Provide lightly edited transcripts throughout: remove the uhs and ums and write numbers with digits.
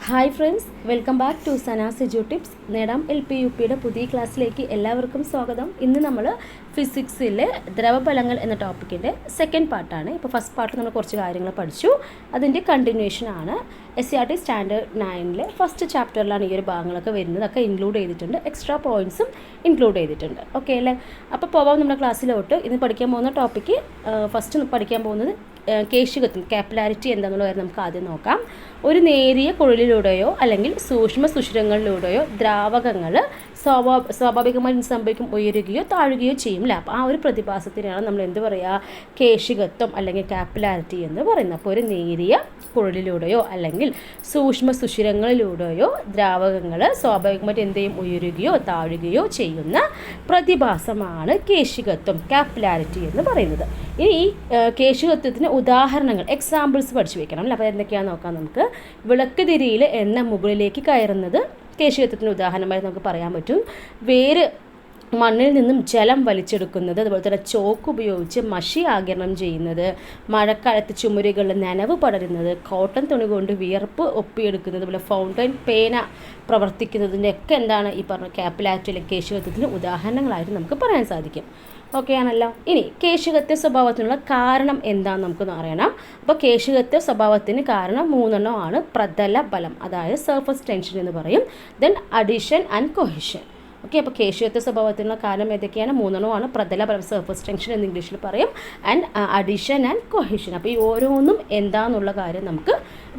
Hi friends, welcome back to Sana's edu tips. നേടാം LP-UPയുടെ പുതിയ ക്ലാസ്സിലേക്ക് എല്ലാവർക്കും സ്വാഗതം. ഇന്ന് നമ്മൾ ഫിസിക്സിലെ ദ്രവഫലങ്ങൾ എന്ന ടോപ്പിക്കിൻ്റെ സെക്കൻഡ് പാർട്ടാണ്. ഇപ്പോൾ ഫസ്റ്റ് പാർട്ട് നമ്മൾ കുറച്ച് കാര്യങ്ങൾ പഠിച്ചു, അതിൻ്റെ കണ്ടിന്യൂഷനാണ്. SCERT സ്റ്റാൻഡേർഡ് 9 ഫസ്റ്റ് ചാപ്റ്ററിലാണ് ഈ ഒരു ഭാഗങ്ങളൊക്കെ വരുന്നത്. ഒക്കെ ഇൻക്ലൂഡ് ചെയ്തിട്ടുണ്ട്, എക്സ്ട്രാ പോയിൻറ്റ്സും ഇൻക്ലൂഡ് ചെയ്തിട്ടുണ്ട്. ഓക്കെ അല്ലേ? അപ്പോൾ പോവാം നമ്മുടെ ക്ലാസ്സിലോട്ട്. ഇന്ന് പഠിക്കാൻ പോകുന്ന ടോപ്പിക്ക്, ഫസ്റ്റ് പഠിക്കാൻ പോകുന്നത് കേശികത്വം, കാപ്പിലാരിറ്റി എന്താണെന്നുള്ള കാര്യം നമുക്ക് ആദ്യം നോക്കാം. ഒരു നേരിയ കുഴലിലൂടെയോ അല്ലെങ്കിൽ സൂക്ഷ്മ സുഷിരങ്ങളിലൂടെയോ ദ്രാവകങ്ങൾ സ്വാഭാവികമായി സംഭവിക്കും, ഉയരുകയോ താഴുകയോ ചെയ്യും അല്ലേ? അപ്പോൾ ആ ഒരു പ്രതിഭാസത്തിനാണ് നമ്മൾ എന്ത് പറയുക, കേശികത്വം അല്ലെങ്കിൽ കാപ്പിലാരിറ്റി എന്ന് പറയുന്നത്. അപ്പോൾ ഒരു നേരിയ കുഴലിലൂടെയോ അല്ലെങ്കിൽ സൂക്ഷ്മ സുഷിരങ്ങളിലൂടെയോ ദ്രാവകങ്ങൾ സ്വാഭാവികമായിട്ട് എന്ത് ചെയ്യും, ഉയരുകയോ താഴുകയോ ചെയ്യുന്ന പ്രതിഭാസമാണ് കേശികത്വം, കാപ്പിലാരിറ്റി എന്ന് പറയുന്നത്. ഇനി ഈ കേശികത്വത്തിന് ഉദാഹരണങ്ങൾ, എക്സാമ്പിൾസ് പഠിച്ചു വെക്കണം അല്ലേ? അപ്പോൾ എന്തൊക്കെയാണെന്ന് നോക്കാം നമുക്ക്. വിളക്ക് തിരിയിൽ എണ്ണ മുകളിലേക്ക് കയറുന്നത് കേശികത്വത്തിന് ഉദാഹരണമായി നമുക്ക് പറയാൻ പറ്റും. വേര് മണ്ണിൽ നിന്നും ജലം വലിച്ചെടുക്കുന്നത്, അതുപോലെ തന്നെ ചോക്ക് ഉപയോഗിച്ച് മഷി ആഗിരണം ചെയ്യുന്നത്, മഴക്കാലത്ത് ചുമരുകളിൽ നനവ് പടരുന്നത്, കോട്ടൺ തുണി കൊണ്ട് വിയർപ്പ് ഒപ്പിയെടുക്കുന്നത്, അതുപോലെ ഫൗണ്ടൈൻ പേന പ്രവർത്തിക്കുന്നതിൻ്റെ ഒക്കെ എന്താണ് ഈ പറഞ്ഞ കാപ്പിലാരിറ്റി അല്ലെങ്കിൽ കേശികത്വത്തിന് ഉദാഹരണങ്ങളായിട്ട് നമുക്ക് പറയാൻ സാധിക്കും. ഓക്കെ ആണല്ലോ. ഇനി കേശികത്വ സ്വഭാവത്തിനുള്ള കാരണം എന്താണെന്ന് നമുക്കൊന്ന് അറിയണം. അപ്പോൾ കേശികത്വ സ്വഭാവത്തിന് കാരണം 3 ആണ്. പ്രതല ബലം, അതായത് സർഫസ് ടെൻഷൻ എന്ന് പറയും. Then adhesion and cohesion. Okay, അപ്പോൾ കേശികത്വ സ്വഭാവത്തിനുള്ള കാരണം ഏതൊക്കെയാണ്? 3 ആണ്. പ്രതല ബലം, സർഫസ് ടെൻഷൻ എന്ന് ഇംഗ്ലീഷിൽ പറയും, ആൻഡ് അഡീഷൻ ആൻഡ് കൊഹിഷൻ. അപ്പോൾ ഈ ഓരോന്നും എന്താണെന്നുള്ള കാര്യം നമുക്ക്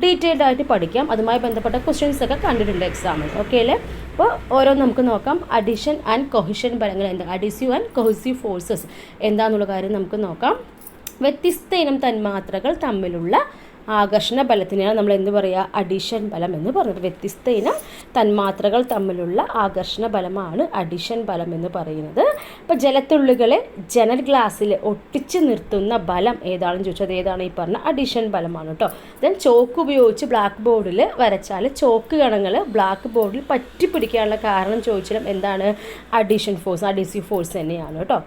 ഡീറ്റെയിൽഡ് ആയിട്ട് പഠിക്കാം. അതുമായി ബന്ധപ്പെട്ട ക്വസ്റ്റ്യൻസ് ഒക്കെ കണ്ടിട്ടുണ്ട് എക്സാമിൽ. ഓക്കെ അല്ലേ? അപ്പോൾ ഓരോന്ന് നമുക്ക് നോക്കാം. അഡീഷൻ ആൻഡ് കൊഹിഷൻ ബലങ്ങൾ എന്താ, അഡീസീവ് ആൻഡ് കൊഹിസീവ് ഫോഴ്സസ് എന്താണെന്നുള്ള കാര്യം നമുക്ക് നോക്കാം. വ്യത്യസ്ത ഇനം തന്മാത്രകൾ തമ്മിലുള്ള ആകർഷണ ബലത്തിനാണ് നമ്മൾ എന്ത് പറയുക, അഡീഷൻ ബലം എന്ന് പറയുന്നത്. വ്യത്യസ്ത ഇനം തന്മാത്രകൾ തമ്മിലുള്ള ആകർഷണ ബലമാണ് അഡീഷൻ ബലം എന്ന് പറയുന്നത്. ഇപ്പോൾ ജലത്തുള്ളികളെ ജനൽ ഗ്ലാസ്സിൽ ഒട്ടിച്ച് നിർത്തുന്ന ബലം ഏതാണെന്ന് ചോദിച്ചാൽ ഏതാണ്? ഈ പറഞ്ഞ അഡീഷൻ ബലമാണ് കേട്ടോ. ദെൻ ചോക്ക് ഉപയോഗിച്ച് ബ്ലാക്ക് ബോർഡിൽ വരച്ചാൽ ചോക്ക് കണങ്ങൾ ബ്ലാക്ക് ബോർഡിൽ പറ്റി പിടിക്കാനുള്ള കാരണം ചോദിച്ചാലും എന്താണ്? അഡീഷൻ ഫോഴ്സ്, അഡീസീവ് ഫോഴ്സ് തന്നെയാണ് കേട്ടോ.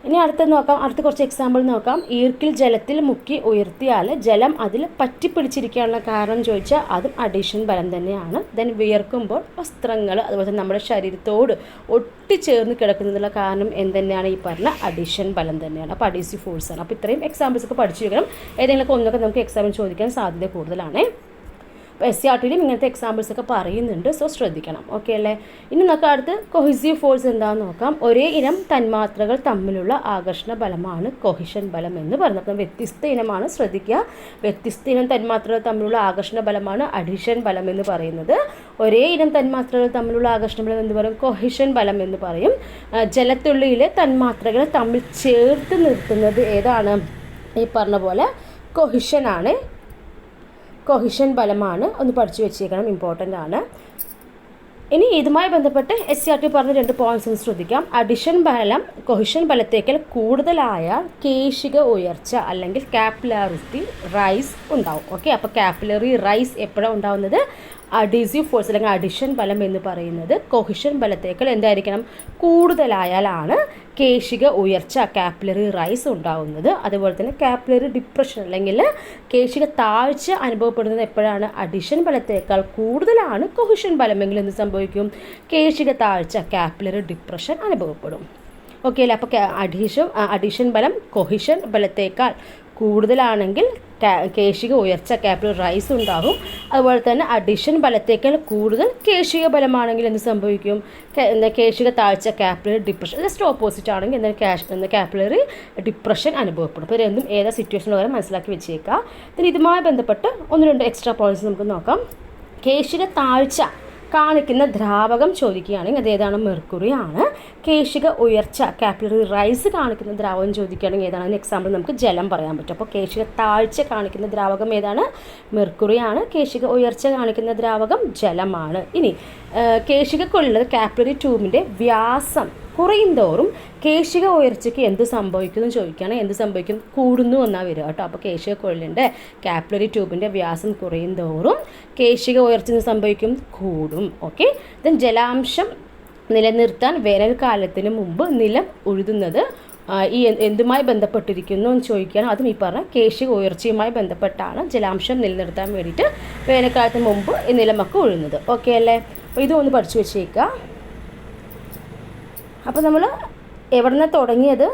ഇനി അടുത്ത് നോക്കാം, അടുത്ത കുറച്ച് എക്സാമ്പിൾ നോക്കാം. ഈർക്കിൽ ജലത്തിൽ മുക്കി ഉയർത്തിയാൽ ജലം അതിൽ പറ്റിപ്പിടിച്ചിരിക്കാനുള്ള കാരണം ചോദിച്ചാൽ അതും അഡീഷൻ ബലം തന്നെയാണ്. ദെൻ വിയർക്കുമ്പോൾ വസ്ത്രങ്ങൾ അതുപോലെ തന്നെ നമ്മുടെ ശരീരത്തോട് ഒട്ടിച്ചേർന്ന് കിടക്കുന്നതിനുള്ള കാരണം എന്തുതന്നെയാണ്? ഈ പറഞ്ഞ അഡീഷൻ ബലം തന്നെയാണ്. അപ്പോൾ അഡീസീവ് ഫോഴ്സാണ്. അപ്പോൾ ഇത്രയും എക്സാമ്പിൾസ് ഒക്കെ പഠിച്ചു വെക്കണം. ഏതെങ്കിലുമൊക്കെ ഒന്നൊക്കെ നമുക്ക് എക്സാമിന് ചോദിക്കാൻ സാധ്യത കൂടുതലാണ്. അപ്പോൾ SCERTയിലും ഇങ്ങനത്തെ എക്സാമ്പിൾസ് ഒക്കെ പറയുന്നുണ്ട്, സോ ശ്രദ്ധിക്കണം. ഓക്കെ അല്ലേ? ഇനി നമുക്ക് അടുത്ത് കൊഹിസീവ് ഫോഴ്സ് എന്താണെന്ന് നോക്കാം. ഒരേ ഇനം തന്മാത്രകൾ തമ്മിലുള്ള ആകർഷണ ബലമാണ് കൊഹിഷൻ ബലം എന്ന് പറയുന്നത്. അപ്പം വ്യത്യസ്ത ഇനമാണ്, ശ്രദ്ധിക്കുക. വ്യത്യസ്ത ഇനം തന്മാത്രകൾ തമ്മിലുള്ള ആകർഷണ ബലമാണ് അഡീഷൻ ബലം എന്ന് പറയുന്നത്. ഒരേ ഇനം തന്മാത്രകൾ തമ്മിലുള്ള ആകർഷണ ബലം എന്ന് പറയും കൊഹിഷൻ ബലം എന്ന് പറയും. ജലത്തുള്ളിയിലെ തന്മാത്രകൾ തമ്മിൽ ചേർത്ത് നിർത്തുന്നത് ഏതാണ്? ഈ പറഞ്ഞ പോലെ കൊഹിഷനാണ്, കൊഹിഷൻ ബലമാണ്. ഒന്ന് പഠിച്ചു വെച്ചേക്കണം, ഇമ്പോർട്ടൻ്റ് ആണ്. ഇനി ഇതുമായി ബന്ധപ്പെട്ട് SCERT പറഞ്ഞ 2 പോയിന്റ്സ് ഒന്ന് ശ്രദ്ധിക്കാം. അഡിഷൻ ബലം കൊഹിഷൻ ബലത്തേക്കാൾ കൂടുതലായാൽ കേശിക ഉയർച്ച അല്ലെങ്കിൽ കാപ്പിലാരിറ്റി റൈസ് ഉണ്ടാവും. ഓക്കെ, അപ്പോൾ കാപ്പിലറി റൈസ് എപ്പോഴാണ് ഉണ്ടാവുന്നത്? അഡീസീവ് ഫോഴ്സ് അല്ലെങ്കിൽ അഡിഷൻ ബലം എന്ന് പറയുന്നത് കൊഹിഷൻ ബലത്തേക്കാൾ എന്തായിരിക്കണം? കൂടുതലായാലാണ് കേശിക ഉയർച്ച, കാപ്പിലറി റൈസ് ഉണ്ടാകുന്നത്. അതുപോലെ തന്നെ കാപ്പിലറി ഡിപ്രഷൻ അല്ലെങ്കിൽ കേശിക താഴ്ച അനുഭവപ്പെടുന്നത് എപ്പോഴാണ്? അഡിഷൻ ബലത്തേക്കാൾ കൂടുതലാണ് കൊഹിഷൻ ബലമെങ്കിൽ എന്ത് സംഭവിക്കും? കേശിക താഴ്ച, കാപ്പിലറി ഡിപ്രഷൻ അനുഭവപ്പെടും. ഓക്കെ അല്ലേ? അപ്പോൾ അഡീഷൻ ബലം കൊഹിഷൻ ബലത്തേക്കാൾ കൂടുതലാണെങ്കിൽ കേശിക ഉയർച്ച, കാപ്പിലറി റൈസ് ഉണ്ടാകും. അതുപോലെ തന്നെ അഡീഷൻ ബലത്തേക്കാൾ കൂടുതൽ കേശിക ബലമാണെങ്കിൽ എന്ത് സംഭവിക്കും? കേശിക താഴ്ച, കാപ്പിലറി ഡിപ്രഷൻ. ജസ്റ്റ് ഓപ്പോസിറ്റ് ആണെങ്കിൽ കാപ്പിലറി ഡിപ്രഷൻ അനുഭവപ്പെടും. അപ്പോൾ രണ്ടും ഏതാ സിറ്റുവേഷൻ വരെ മനസ്സിലാക്കി വെച്ചേക്കുക. പിന്നെ ഇതുമായി ബന്ധപ്പെട്ട് 1-2 എക്സ്ട്രാ പോയിന്റ്സ് നമുക്ക് നോക്കാം. കേശിക താഴ്ച കാണിക്കുന്ന ദ്രാവകം ചോദിക്കുകയാണെങ്കിൽ അതേതാണ്? മെർക്കുറി ആണ്. കേശിക ഉയർച്ച, കാപ്പിലറി റൈസ് കാണിക്കുന്ന ദ്രാവകം ചോദിക്കുകയാണെങ്കിൽ ഏതാണ്? എക്സാമ്പിൾ നമുക്ക് ജലം പറയാൻ പറ്റും. അപ്പോൾ കേശിക താഴ്ച കാണിക്കുന്ന ദ്രാവകം ഏതാണ്? മെർക്കുറി ആണ്. കേശിക ഉയർച്ച കാണിക്കുന്ന ദ്രാവകം ജലമാണ്. ഇനി കേശികക്കുള്ളിൽ കാപ്പിലറി ട്യൂബിൻ്റെ വ്യാസം കുറയും തോറും കേശിക ഉയർച്ചയ്ക്ക് എന്ത് സംഭവിക്കുമെന്ന് ചോദിക്കുകയാണെങ്കിൽ എന്ത് സംഭവിക്കും? കൂടുന്നു എന്നാണ് വരിക കേട്ടോ. അപ്പോൾ കേശികക്കുഴലിൻ്റെ കാപ്പിലറി ട്യൂബിൻ്റെ വ്യാസം കുറയും തോറും കേശിക ഉയർച്ച സംഭവിക്കും? കൂടും. ഓക്കെ. ദെൻ ജലാംശം നിലനിർത്താൻ വേനൽക്കാലത്തിന് മുമ്പ് നിലം ഉഴുതുന്നത് എന്തുമായി ബന്ധപ്പെട്ടിരിക്കുന്നു എന്ന് ചോദിക്കുകയാണ്. അതും ഈ പറഞ്ഞ കേശിക ഉയർച്ചയുമായി ബന്ധപ്പെട്ടാണ് ജലാംശം നിലനിർത്താൻ വേണ്ടിയിട്ട് വേനൽക്കാലത്തിന് മുമ്പ് ഈ നിലമൊക്കെ ഒഴുകുന്നത്. ഓക്കെ അല്ലേ? അപ്പോൾ ഇതും ഒന്ന് പഠിച്ചു വെച്ചേക്കുക. അപ്പോൾ നമ്മൾ എവിടെ നിന്നാണ് തുടങ്ങിയത്?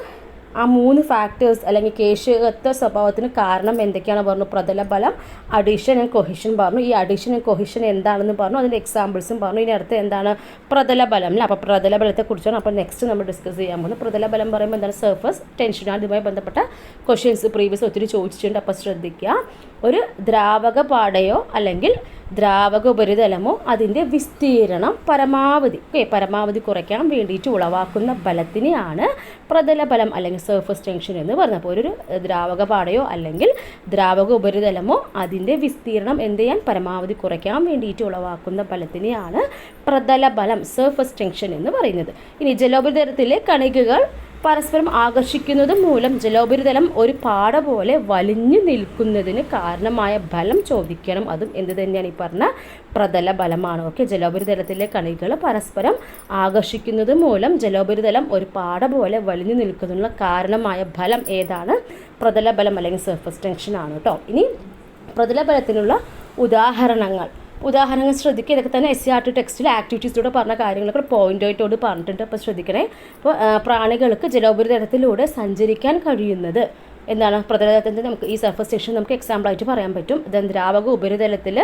ആ 3 ഫാക്ടേഴ്സ് അല്ലെങ്കിൽ കേശികത്വ സ്വഭാവത്തിന് കാരണം എന്തൊക്കെയാണ് പറഞ്ഞു? പ്രതലബലം, അഡീഷൻ ആൻഡ് കൊഹിഷൻ പറഞ്ഞു. ഈ അഡീഷൻ ആൻഡ് കൊഹിഷൻ എന്താണെന്ന് പറഞ്ഞു, അതിൻ്റെ എക്സാമ്പിൾസും പറഞ്ഞു. ഇനി അടുത്ത് എന്താണ്? പ്രതലബലം അല്ലേ? അപ്പോൾ പ്രതലബലത്തെക്കുറിച്ചാണ് അപ്പോൾ നെക്സ്റ്റ് നമ്മൾ ഡിസ്കസ് ചെയ്യാൻ പോകുന്നത്. പ്രതലബലം പറയുമ്പോൾ എന്താണ്? Surface tension. അതുമായി ബന്ധപ്പെട്ട ക്വസ്റ്റ്യൻസ് പ്രീവിയസ് ഒത്തിരി ചോദിച്ചിട്ടുണ്ട്. അപ്പോൾ ശ്രദ്ധിക്കുക. ഒരു ദ്രാവക പാടയോ അല്ലെങ്കിൽ ദ്രാവക ഉപരിതലമോ അതിൻ്റെ വിസ്തീർണം പരമാവധി കുറയ്ക്കാൻ വേണ്ടിയിട്ട് ഉളവാക്കുന്ന ബലത്തിനെയാണ് പ്രതലബലം അല്ലെങ്കിൽ സർഫസ് ടെൻഷൻ എന്ന് പറയുന്നത്. അപ്പോൾ ഒരു ദ്രാവക പാടയോ അല്ലെങ്കിൽ ദ്രാവക ഉപരിതലമോ അതിൻ്റെ വിസ്തീർണം എന്ത് ചെയ്യാൻ? പരമാവധി കുറയ്ക്കാൻ വേണ്ടിയിട്ട് ഉളവാക്കുന്ന ബലത്തിനെയാണ് പ്രതലബലം സർഫസ് ടെൻഷൻ എന്ന് പറയുന്നത്. ഇനി ജലോപരിതലത്തിലെ കണികകൾ പരസ്പരം ആകർഷിക്കുന്നത് മൂലം ജലോപരിതലം ഒരു പാട പോലെ വലിഞ്ഞു നിൽക്കുന്നതിന് കാരണമായ ബലം ചോദിക്കണം. അതും എന്ത് തന്നെയാണ്? ഈ പറഞ്ഞ പ്രതലബലമാണ്. ഓക്കെ, ജലോപരിതലത്തിലെ കണികകൾ പരസ്പരം ആകർഷിക്കുന്നത് മൂലം ജലോപരിതലം ഒരു പാട പോലെ വലിഞ്ഞു നിൽക്കുന്നതിനുള്ള കാരണമായ ബലം ഏതാണ്? പ്രതലബലം അല്ലെങ്കിൽ സർഫസ് ടെൻഷൻ ആണ് കേട്ടോ. ഇനി പ്രതലബലത്തിനുള്ള ഉദാഹരണങ്ങൾ ശ്രദ്ധിക്കുക. ഇതൊക്കെ തന്നെ SCERT ടെക്സ്റ്റിൽ ആക്ടിവിറ്റീസിലൂടെ പറഞ്ഞ കാര്യങ്ങളൊക്കെ പോയിൻ്റായിട്ടോട് പറഞ്ഞിട്ടുണ്ട്. അപ്പോൾ ശ്രദ്ധിക്കണേ. അപ്പോൾ പ്രാണികൾക്ക് ജലോപരിതലത്തിലൂടെ സഞ്ചരിക്കാൻ കഴിയുന്നത് എന്താണ്? പ്രതലത്തിൻ്റെ നമുക്ക് ഈ സർഫസ് ടെൻഷൻ നമുക്ക് എക്സാമ്പിളായിട്ട് പറയാൻ പറ്റും. ദ്രാവക ഉപരിതലത്തിൽ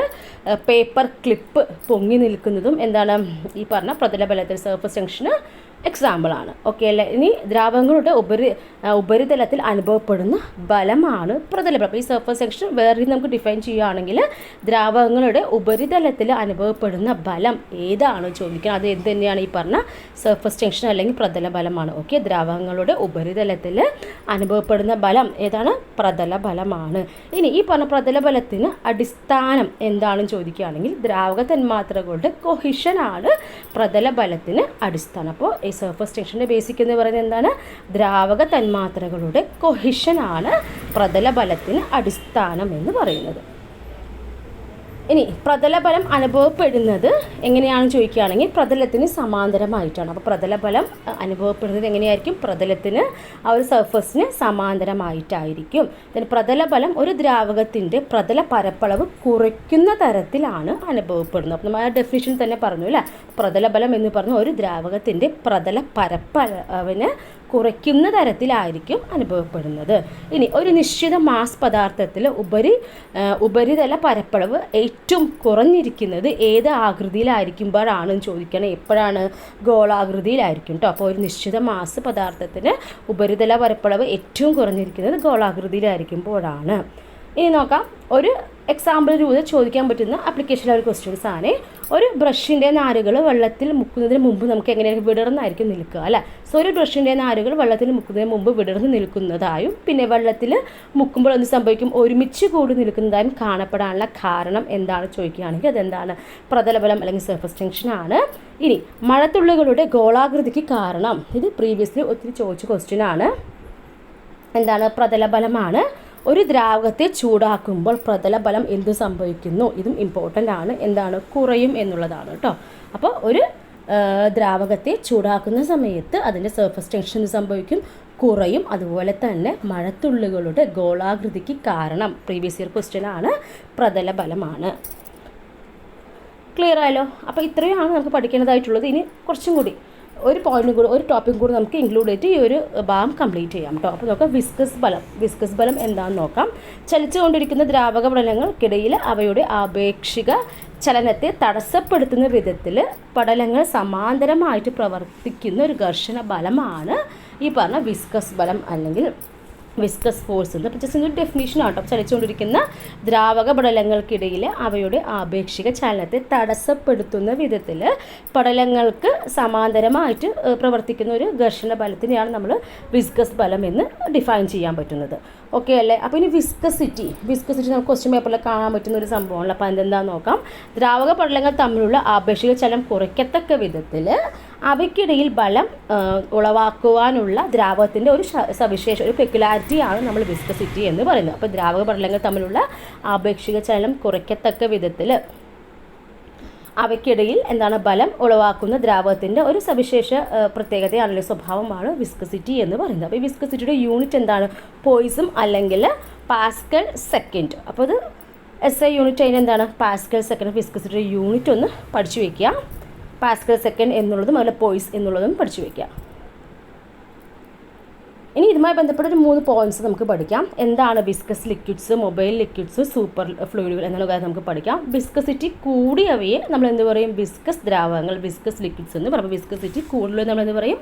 പേപ്പർ ക്ലിപ്പ് പൊങ്ങി നിൽക്കുന്നതും എന്താണ്? ഈ പറഞ്ഞ പ്രതലബലത്തിൽ സർഫസ് ടെൻഷന് എക്സാമ്പിളാണ്. ഓക്കെ അല്ലേ? ഇനി ദ്രാവകങ്ങളുടെ ഉപരിതലത്തിൽ അനുഭവപ്പെടുന്ന ബലമാണ് പ്രതലബലം. ഈ സർഫസ് ടെൻഷൻ വേറെ നമുക്ക് ഡിഫൈൻ ചെയ്യുകയാണെങ്കിൽ ദ്രാവകങ്ങളുടെ ഉപരിതലത്തിൽ അനുഭവപ്പെടുന്ന ബലം ഏതാണ് ചോദിക്കുക. അത് എന്ത് തന്നെയാണ്? ഈ പറഞ്ഞ സർഫസ് ടെൻഷൻ അല്ലെങ്കിൽ പ്രതലബലമാണ്. ഓക്കെ, ദ്രാവകങ്ങളുടെ ഉപരിതലത്തിൽ അനുഭവപ്പെടുന്ന ബലം ഏതാണ്? പ്രതലബലമാണ്. ഇനി ഈ പറഞ്ഞ പ്രതലബലത്തിന് അടിസ്ഥാനം എന്താണെന്ന് ചോദിക്കുകയാണെങ്കിൽ ദ്രാവക തന്മാത്രകളുടെ കൊഹിഷനാണ് പ്രതലബലത്തിന് അടിസ്ഥാനം. അപ്പോൾ ഈ സർഫസ് ടെൻഷൻ്റെ ബേസിക് എന്ന് പറയുന്നത് എന്താണ്? ദ്രാവക തന്മാത്രകളുടെ കൊഹിഷനാണ് പ്രതലബലത്തിന് അടിസ്ഥാനം എന്ന് പറയുന്നത്. ഇനി പ്രതലബലം അനുഭവപ്പെടുന്നത് എങ്ങനെയാണെന്ന് ചോദിക്കുകയാണെങ്കിൽ പ്രതലത്തിന് സമാന്തരമായിട്ടാണ്. അപ്പോൾ പ്രതലബലം അനുഭവപ്പെടുന്നത് എങ്ങനെയായിരിക്കും? പ്രതലത്തിന് ആ ഒരു സർഫസിന് സമാന്തരമായിട്ടായിരിക്കും. പ്രതലബലം ഒരു ദ്രാവകത്തിൻ്റെ പ്രതല പരപ്പളവ് കുറയ്ക്കുന്ന തരത്തിലാണ് അനുഭവപ്പെടുന്നത്. അപ്പോൾ നമ്മൾ ആ ഡെഫിനിഷൻ തന്നെ പറഞ്ഞു അല്ലേ? പ്രതലബലം എന്ന് പറഞ്ഞ ഒരു ദ്രാവകത്തിൻ്റെ പ്രതല പരപ്പളവിന് കുറയ്ക്കുന്ന തരത്തിലായിരിക്കും അനുഭവപ്പെടുന്നത്. ഇനി ഒരു നിശ്ചിത മാസ് പദാർത്ഥത്തിൽ ഉപരിതല പരപ്പളവ് ഏറ്റവും കുറഞ്ഞിരിക്കുന്നത് ഏത് ആകൃതിയിലായിരിക്കുമ്പോഴാണെന്ന് ചോദിക്കണം. എപ്പോഴാണ്? ഗോളാകൃതിയിലായിരിക്കും കേട്ടോ. അപ്പോൾ ഒരു നിശ്ചിത മാസ് പദാർത്ഥത്തിന് ഉപരിതല പരപ്പളവ് ഏറ്റവും കുറഞ്ഞിരിക്കുന്നത് ഗോളാകൃതിയിലായിരിക്കുമ്പോഴാണ്. ഇനി നോക്കാം. ഒരു എക്സാമ്പിൾ രൂപത്തിൽ ചോദിക്കാൻ പറ്റുന്ന ആപ്ലിക്കേഷനിലെ ഒരു ക്വസ്റ്റ്യൻസ് ആണ്. ഒരു ബ്രഷിൻ്റെ നാരുകൾ വെള്ളത്തിൽ മുക്കുന്നതിന് മുമ്പ് നമുക്ക് എങ്ങനെയായിരിക്കും? വിടർന്നായിരിക്കും നിൽക്കുക അല്ലേ? സോ ഒരു ബ്രഷിൻ്റെ നാരുകൾ വെള്ളത്തിൽ മുക്കുന്നതിന് മുമ്പ് വിടർന്ന് നിൽക്കുന്നതായും പിന്നെ വെള്ളത്തിൽ മുക്കുമ്പോൾ എന്ത് സംഭവിക്കും? ഒരുമിച്ച് കൂടി നിൽക്കുന്നതായും കാണപ്പെടാനുള്ള കാരണം എന്താണ് ചോദിക്കുകയാണെങ്കിൽ അതെന്താണ്? പ്രതലബലം അല്ലെങ്കിൽ സർഫസ് ടെൻഷനാണ്. ഇനി മഴത്തുള്ളികളുടെ ഗോളാകൃതിക്ക് കാരണം, ഇത് പ്രീവിയസ്ലി ഒത്തിരി ചോദിച്ച ക്വസ്റ്റ്യൻ ആണ്. എന്താണ്? പ്രതലബലമാണ്. ഒരു ദ്രാവകത്തെ ചൂടാക്കുമ്പോൾ പ്രതലബലം എന്ത് സംഭവിക്കുന്നു? ഇതും ഇമ്പോർട്ടൻ്റ് ആണ്. എന്താണ്? കുറയും എന്നുള്ളതാണ് കേട്ടോ. അപ്പോൾ ഒരു ദ്രാവകത്തെ ചൂടാക്കുന്ന സമയത്ത് അതിൻ്റെ സർഫസ് ടെൻഷൻ സംഭവിക്കും? കുറയും. അതുപോലെ തന്നെ മഴത്തുള്ളികളുടെ ഗോളാകൃതിക്ക് കാരണം പ്രീവിയസ് ഇയർ ക്വസ്റ്റ്യൻ ആണ്, പ്രതലബലമാണ്. ക്ലിയർ ആയല്ലോ? അപ്പോൾ ഇത്രയാണ് നമുക്ക് പഠിക്കേണ്ടതായിട്ടുള്ളത്. ഇനി കുറച്ചും കൂടി ഒരു പോയിന്റും കൂടി, ഒരു ടോപ്പിക്കും കൂടി നമുക്ക് ഇൻക്ലൂഡ് ചെയ്തിട്ട് ഈ ഒരു ഭാഗം കംപ്ലീറ്റ് ചെയ്യാം കേട്ടോ. അപ്പോൾ നോക്കാം വിസ്കസ് ബലം എന്താണെന്ന് നോക്കാം. ചലിച്ചുകൊണ്ടിരിക്കുന്ന ദ്രാവക പടലങ്ങൾക്കിടയിൽ അവയുടെ ആപേക്ഷിക ചലനത്തെ തടസ്സപ്പെടുത്തുന്ന വിധത്തിൽ പടലങ്ങൾ സമാന്തരമായിട്ട് പ്രവർത്തിക്കുന്ന ഒരു ഘർഷണ ബലമാണ് ഈ പറഞ്ഞ വിസ്കസ് ബലം അല്ലെങ്കിൽ വിസ്കസ് ഫോഴ്സ് എന്ന്. അപ്പോൾ ജസ്റ്റ് ഒരു ഡെഫിനേഷൻ ആട്ടോ. ചലിച്ചുകൊണ്ടിരിക്കുന്ന ദ്രാവക പടലങ്ങൾക്കിടയിൽ അവയുടെ ആപേക്ഷിക ചലനത്തെ തടസ്സപ്പെടുത്തുന്ന വിധത്തിൽ പടലങ്ങൾക്ക് സമാന്തരമായിട്ട് പ്രവർത്തിക്കുന്ന ഒരു ഘർഷണ ബലത്തിനെയാണ് നമ്മൾ വിസ്കസ് ബലം എന്ന് ഡിഫൈൻ ചെയ്യാൻ പറ്റുന്നത്. ഓക്കെ അല്ലേ? അപ്പോൾ ഇനി വിസ്കസിറ്റി നമുക്ക് ക്വസ്റ്റ്യൻ പേപ്പറിൽ കാണാൻ പറ്റുന്ന ഒരു സംഭവമാണ്. അപ്പോൾ അതെന്താണെന്ന് നോക്കാം. ദ്രാവക പടലങ്ങൾ തമ്മിലുള്ള ആപേക്ഷിക ചലനം കുറയ്ക്കത്തക്ക വിധത്തിൽ അവയ്ക്കിടയിൽ ബലം ഉളവാക്കുവാനുള്ള ദ്രാവകത്തിൻ്റെ ഒരു സവിശേഷ ഒരു പെക്യുലാരിറ്റിയാണ് നമ്മൾ വിസ്കസിറ്റി എന്ന് പറയുന്നത്. അപ്പോൾ ദ്രാവക പടലങ്ങൾ തമ്മിലുള്ള ആപേക്ഷിക ചലനം കുറയ്ക്കത്തക്ക വിധത്തിൽ അവയ്ക്കിടയിൽ എന്താണ് ബലം ഉളവാക്കുന്ന ദ്രാവകത്തിൻ്റെ ഒരു സവിശേഷ പ്രത്യേകതയാണല്ലോ സ്വഭാവമാണ് വിസ്കസിറ്റി എന്ന് പറയുന്നത്. അപ്പോൾ ഈ വിസ്കസിറ്റിയുടെ യൂണിറ്റ് എന്താണ്? പോയിസും അല്ലെങ്കിൽ പാസ്കൽ സെക്കൻഡ്. അപ്പോൾ ഇത് SI യൂണിറ്റ് അതിന് എന്താണ്? Pascal second. വിസ്കസിറ്റിയുടെ യൂണിറ്റ് ഒന്ന് പഠിച്ചു വയ്ക്കുക. പാസ്കൽ സെക്കൻഡ് എന്നുള്ളതും അതുപോലെ പോയിസ് എന്നുള്ളതും പഠിച്ചു വയ്ക്കുക. ഇനി ഇതുമായി ബന്ധപ്പെട്ട ഒരു 3 പോയിന്റ്സ് നമുക്ക് പഠിക്കാം. എന്താണ് viscous liquids, mobile liquids, super ഫ്ലൂയിഡുകൾ എന്നുള്ള കാര്യം നമുക്ക് പഠിക്കാം. വിസ്കസിറ്റി കൂടിയവയെ നമ്മൾ എന്ത് പറയും? വിസ്കസ് ദ്രാവകങ്ങൾ, വിസ്കസ് ലിക്വിഡ്സ് എന്ന് പറയും. വിസ്കസിറ്റി കൂടുതൽ നമ്മൾ എന്ത് പറയും?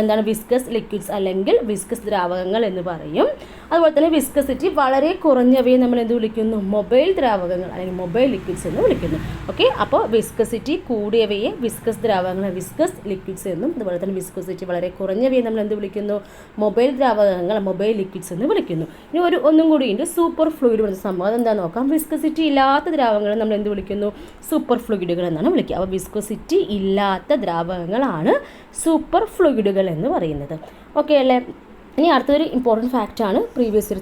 എന്താണ്? വിസ്കസ് ലിക്വിഡ്സ് അല്ലെങ്കിൽ വിസ്കസ് ദ്രാവകങ്ങൾ എന്ന് പറയും. അതുപോലെ തന്നെ വിസ്കസിറ്റി വളരെ കുറഞ്ഞവയെ നമ്മൾ എന്ത് വിളിക്കുന്നു? മൊബൈൽ ദ്രാവകങ്ങൾ അല്ലെങ്കിൽ മൊബൈൽ ലിക്വിഡ്സ് എന്ന് വിളിക്കുന്നു. ഓക്കെ, അപ്പോൾ വിസ്കസിറ്റി കൂടിയവയെ വിസ്കസ് ദ്രാവകങ്ങൾ, വിസ്കസ് ലിക്വിഡ്സ് എന്നും, അതുപോലെ തന്നെ വിസ്കസിറ്റി വളരെ കുറഞ്ഞവയെ നമ്മൾ എന്ത് വിളിക്കുന്നു? മൊബൈൽ ദ്രാവകങ്ങൾ, മൊബൈൽ ലിക്വിഡ്സ് എന്ന് വിളിക്കുന്നു. ഇനി ഒന്നും കൂടി ഉണ്ട്, സൂപ്പർ ഫ്ലൂയിഡ് പറയുന്ന സംഭവം. അതെന്താ നോക്കാം. വിസ്കസിറ്റി ഇല്ലാത്ത ദ്രാവകങ്ങൾ നമ്മൾ എന്ത് വിളിക്കുന്നു? സൂപ്പർ ഫ്ലൂയിഡുകൾ എന്നാണ് വിളിക്കുക. അപ്പോൾ വിസ്കസിറ്റി ഇല്ലാത്ത ദ്രാവകങ്ങളാണ് സൂപ്പർ ഫ്ലൂയിഡുകൾ എന്ന് പറയുന്നത്. ഓക്കെ അല്ലേ? ഇനി അടുത്തൊരു ഇമ്പോർട്ടൻറ്റ് ഫാക്റ്റാണ്, പ്രീവിയസ്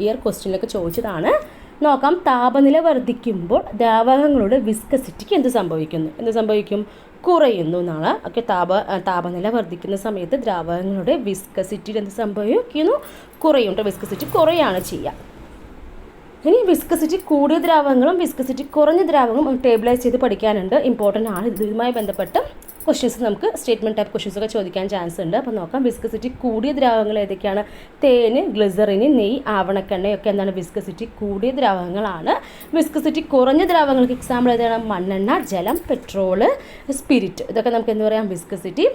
ഇയർ ക്വസ്റ്റ്യനിലൊക്കെ ചോദിച്ചതാണ്. നോക്കാം. താപനില വർദ്ധിക്കുമ്പോൾ ദ്രാവകങ്ങളുടെ വിസ്കസിറ്റിക്ക് എന്ത് സംഭവിക്കും? കുറയുന്നു എന്നാണ്. ഓക്കെ, താപനില വർദ്ധിക്കുന്ന സമയത്ത് ദ്രാവകങ്ങളുടെ വിസ്കസിറ്റി എന്ത് സംഭവിക്കുന്നു? കുറയും. വിസ്കസിറ്റി കുറയാണ് ചെയ്യുക. ഇനി വിസ്കസിറ്റി കൂടിയ ദ്രാവകങ്ങളും വിസ്കസിറ്റി കുറഞ്ഞ ദ്രാവകങ്ങളും ടേബിളൈസ് ചെയ്ത് പഠിക്കാനുണ്ട്. ഇമ്പോർട്ടൻ്റ് ആണ്. ഇതുമായി ബന്ധപ്പെട്ട് ക്വസ്റ്റ്യൻസ് നമുക്ക് സ്റ്റേറ്റ്മെൻറ്റ് ടൈപ്പ് ക്വസ്റ്റ്യൻസ് ഒക്കെ ചോദിക്കാൻ ചാൻസ് ഉണ്ട്. അപ്പോൾ നോക്കാം. വിസ്കസിറ്റി കൂടിയ ദ്രാവകങ്ങൾ ഏതൊക്കെയാണ്? തേന്, ഗ്ലിസറിന്, നെയ്യ്, ആവണക്കെണ്ണയൊക്കെ എന്താണ്? വിസ്കസിറ്റി കൂടിയ ദ്രാവകങ്ങളാണ്. വിസ്കസിറ്റി കുറഞ്ഞ ദ്രാവകങ്ങൾക്ക് എക്സാമ്പിൾ ഏതാണ്? മണ്ണെണ്ണ, ജലം, പെട്രോള്, സ്പിരിറ്റ്. ഇതൊക്കെ നമുക്ക് എന്ത് പറയാം? വിസ്കസിറ്റി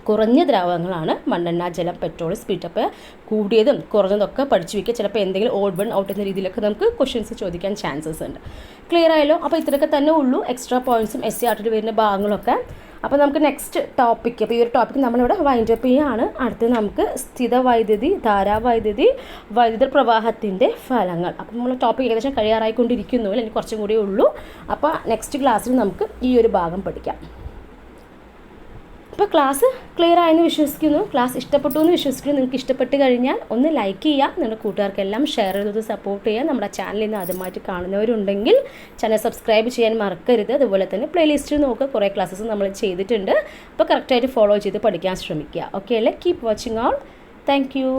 കുറഞ്ഞ ദ്രാവകങ്ങളാണ്. മണ്ണെണ്ണ, ജലം, പെട്രോൾ, സ്പിരിറ്റ്. അപ്പോൾ കൂടിയതും കുറഞ്ഞതൊക്കെ പഠിച്ചു വയ്ക്കുക. ചിലപ്പോൾ എന്തെങ്കിലും ഓഡ് വൺ ഔട്ട് എന്ന രീതിയിലൊക്കെ നമുക്ക് ക്വസ്റ്റ്യൻസ് ചോദിക്കാൻ ചാൻസസ് ഉണ്ട്. ക്ലിയർ ആയല്ലോ? അപ്പോൾ ഇത്രയൊക്കെ തന്നെ ഉള്ളൂ. എക്സ്ട്രാ പോയിൻറ്റ്സും SC ആർട്ടിൽ വരുന്ന ഭാഗങ്ങളൊക്കെ. അപ്പോൾ നമുക്ക് നെക്സ്റ്റ് ടോപ്പിക്ക്, അപ്പോൾ ഈ ഒരു ടോപ്പിക്ക് നമ്മളിവിടെ വൈൻഡ് അപ്പ് ചെയ്യുകയാണ്. അടുത്ത് നമുക്ക് സ്ഥിതവൈദ്യുതി, ധാരാവൈദ്യുതി, വൈദ്യുത പ്രവാഹത്തിൻ്റെ ഫലങ്ങൾ. അപ്പോൾ നമ്മൾ ടോപ്പിക് ഏകദേശം കഴിയാറായിക്കൊണ്ടിരിക്കുന്നു. അല്ലെങ്കിൽ കുറച്ചും കൂടിയേ ഉള്ളൂ. അപ്പോൾ നെക്സ്റ്റ് ക്ലാസ്സിൽ നമുക്ക് ഈ ഒരു ഭാഗം പഠിക്കാം. അപ്പോൾ ക്ലാസ് ക്ലിയർ ആയെന്ന് വിശ്വസിക്കുന്നു. ക്ലാസ് ഇഷ്ടപ്പെട്ടു എന്ന് വിശ്വസിക്കുന്നു. നിങ്ങൾക്ക് ഇഷ്ടപ്പെട്ട് കഴിഞ്ഞാൽ ഒന്ന് ലൈക്ക് ചെയ്യുക, നിങ്ങളുടെ കൂട്ടുകാർക്കെല്ലാം ഷെയർ ചെയ്ത് സപ്പോർട്ട് ചെയ്യുക. നമ്മുടെ ചാനലിൽ നിന്ന് ആദ്യമായിട്ട് കാണുന്നവരുണ്ടെങ്കിൽ ചാനൽ സബ്സ്ക്രൈബ് ചെയ്യാൻ മറക്കരുത്. അതുപോലെ തന്നെ പ്ലേലിസ്റ്റിൽ നോക്കുക, കുറേ ക്ലാസ്സസ് നമ്മൾ ചെയ്തിട്ടുണ്ട്. അപ്പോൾ കറക്റ്റായിട്ട് ഫോളോ ചെയ്ത് പഠിക്കാൻ ശ്രമിക്കുക. ഓക്കെ അല്ലേ? Keep watching all. Thank you.